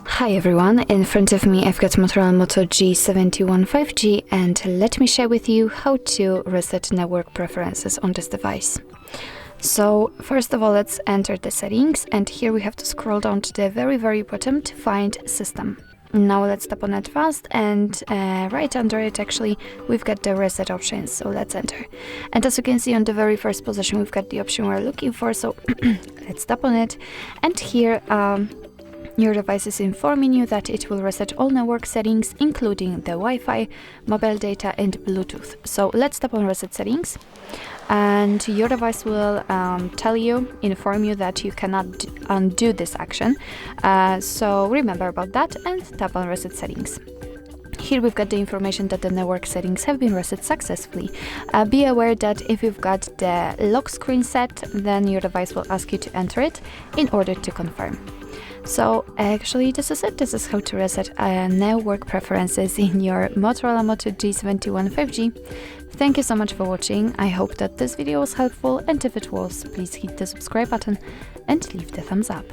Hi everyone, in front of me I've got Motorola Moto G71 5G, and let me share with you how to reset network preferences on this device. So first of all, let's enter the settings, and here we have to scroll down to the very bottom to find system. Now let's tap on advanced, and right under it actually we've got the reset options, so let's enter. And as you can see, on the very first position we've got the option we're looking for, so let's tap on it, and here your device is informing you that it will reset all network settings, including the Wi-Fi, mobile data and Bluetooth. So let's tap on reset settings, and your device will inform you that you cannot undo this action. So remember about that and tap on reset settings. Here we've got the information that the network settings have been reset successfully. Be aware that if you've got the lock screen set, then your device will ask you to enter it in order to confirm. So actually this is it. This is how to reset network preferences in your Motorola Moto G71 5G. Thank you so much for watching. I hope that this video was helpful, and if it was, please hit the subscribe button and leave the thumbs up.